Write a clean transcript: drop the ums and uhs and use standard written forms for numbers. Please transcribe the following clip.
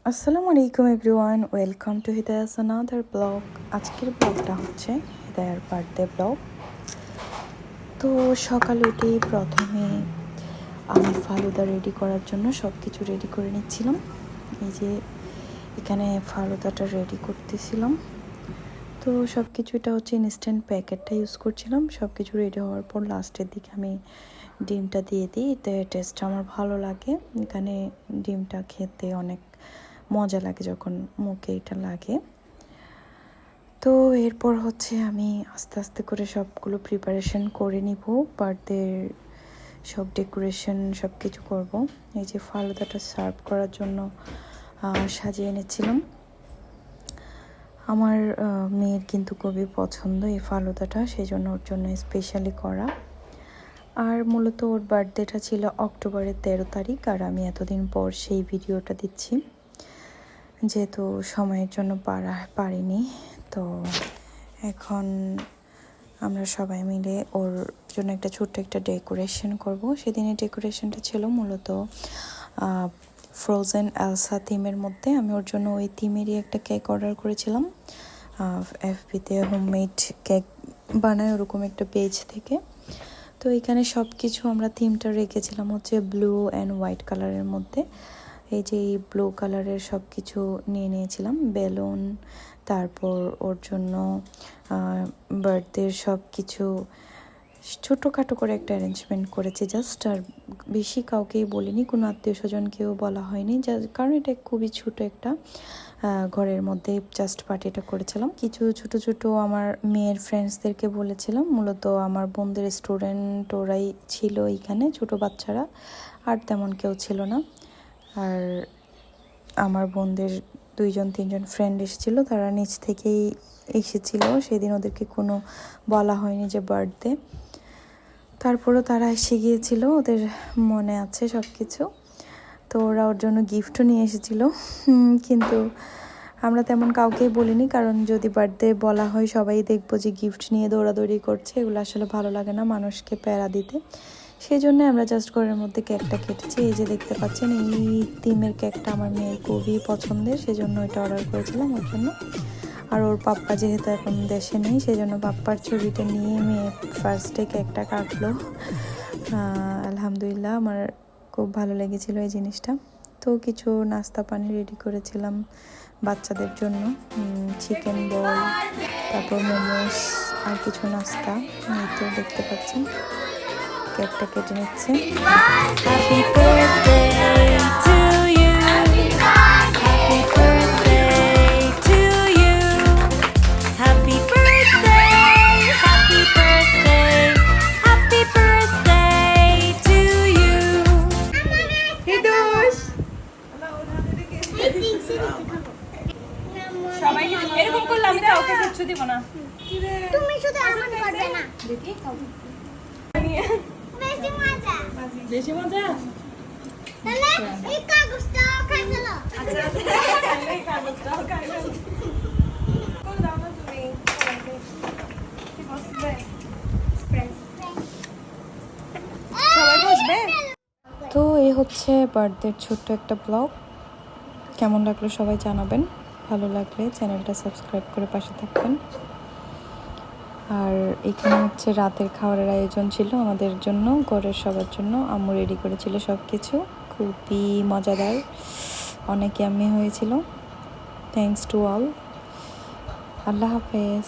আসসালামু আলাইকুম everyone, welcome to হিদায়াস আনাদার ব্লগ। আজকের ব্লগটা হচ্ছে হিদায়ার বার্থডে ব্লগ। তো সকাল উঠেই প্রথমে আমি ফালুদা রেডি করার জন্য সব কিছু রেডি করে নিচ্ছিলাম। এই যে এখানে ফালুদাটা রেডি করতেছিলাম। তো সব কিছু এটা হচ্ছে ইনস্ট্যান্ট প্যাকেটটা ইউজ করছিলাম। সব কিছু রেডি হওয়ার পর লাস্টের দিকে আমি ডিমটা দিয়ে দিই, এতে টেস্টটা আমার ভালো লাগে। এখানে ডিমটা খেতে অনেক মজা লাগে যখন মুখে এটা লাগে। তো এরপর হচ্ছে আমি আস্তে আস্তে করে সবগুলো প্রিপারেশন করে নিব, বার্থডের সব ডেকোরেশন সব কিছু করবো। এই যে ফালুদাটা সার্ভ করার জন্য সাজিয়ে এনেছিলাম। আমার মেয়ের কিন্তু খুবই পছন্দ এই ফালুদাটা, সেই জন্য ওর জন্য স্পেশালি করা। আর মূলত ওর বার্থডেটা ছিল অক্টোবরের 13 তারিখ, আর আমি এতদিন পর সেই ভিডিওটা দিচ্ছি যেহেতু সময়ের জন্য পারিনি। তো এখন আমরা সবাই মিলে ওর জন্য একটা ছোট্ট একটা ডেকোরেশন করব। সেদিনের ডেকোরেশনটা ছিল মূলত ফ্রোজেন এলসা থিমের মধ্যে। আমি ওর জন্য ওই থিমেরই একটা কেক অর্ডার করেছিলাম এফবিতে, হোমমেড কেক বানায় ওরকম একটা পেজ থেকে। তো এখানে সব কিছু আমরা থিমটা রেখেছিলাম হচ্ছে ব্লু অ্যান্ড হোয়াইট কালারের মধ্যে। এই যে এই ব্লু কালারের সব কিছু নিয়ে নিয়েছিলাম, বেলুন, তারপর ওর জন্য বার্থডের সব কিছু ছোটোখাটো করে একটা অ্যারেঞ্জমেন্ট করেছি জাস্ট। আর বেশি কাউকেই বলিনি, কোনো আত্মীয় স্বজনকেও বলা হয়নি, কারণ এটা খুবই ছোটো একটা ঘরের মধ্যে জাস্ট পার্টিটা করেছিলাম। কিছু ছোট ছোট আমার মেয়ের ফ্রেন্ডসদেরকে বলেছিলাম, মূলত আমার বোনদের স্টুডেন্ট ওরাই ছিল এখানে, ছোট বাচ্চারা, আর তেমন কেউ ছিল না। আর আমার বোনদের 2-3জন ফ্রেন্ড এসেছিলো, তারা নিজ থেকেই এসেছিল। সেদিন ওদেরকে কোনো বলা হয়নি যে বার্থডে। তারপরও তারা এসে গিয়েছিল, ওদের মনে আছে সব কিছু। তো ওরা ওর জন্য গিফটও নিয়ে এসেছিলো, কিন্তু আমরা তেমন কাউকেই বলিনি, কারণ যদি বার্থডে বলা হয় সবাই দেখবো যে গিফট নিয়ে দৌড়াদৌড়ি করছে, এগুলো আসলে ভালো লাগে না মানুষকে প্যারা দিতে। সেই জন্য আমরা জাস্ট ঘরের মধ্যে কেকটা কেটেছি। এই যে দেখতে পাচ্ছেন এই থিমের কেকটা আমার মেয়ের খুবই পছন্দের, সেজন্য এটা অর্ডার করেছিলাম ওর জন্য। আর ওর পাপ্পা যেহেতু এখন দেশে নেই, সেই জন্য পাপ্পার ছবিটা নিয়ে মেয়ে ফার্স্টে কেকটা কাটলো। আলহামদুলিল্লাহ, আমার খুব ভালো লেগেছিলো এই জিনিসটা। তো কিছু নাস্তা পানি রেডি করেছিলাম বাচ্চাদের জন্য, চিকেন বল, তারপর মোমোস আর কিছু নাস্তা। এই তো দেখতে পাচ্ছেন কেকটা কেটে নিচ্ছে। Happy birthday to you, happy birthday to you, happy birthday, happy birthday, happy birthday to you. হিদুস সবাই এরকম করলে আমি কাউকে কিচ্ছু দিব না। তুমি শুধু আমাকে করবে না। দেখি বেশি মজা। বেশি মজা। তাহলে এই কাগজটা খাই ফেলো। আচ্ছা এই কাগজটাও খাই ফেলো। কোন দাও না তুমি কি বসবে? সবাই বসবে। তো এই হচ্ছে বার্থডের ছোট্ট একটা ব্লগ। কেমন লাগলো সবাই জানাবেন, ভালো লাগলে চ্যানেলটা সাবস্ক্রাইব করে পাশে থাকবেন। আর এখানে হচ্ছে রাতের খাবারের আয়োজন ছিল আমাদের জন্য, ঘরের সবার জন্য। আম্মু রেডি করেছিল সব কিছু, খুবই মজাদার, অনেক ইয়াম্মি হয়েছিল। Thanks to all. আল্লাহ হাফেজ।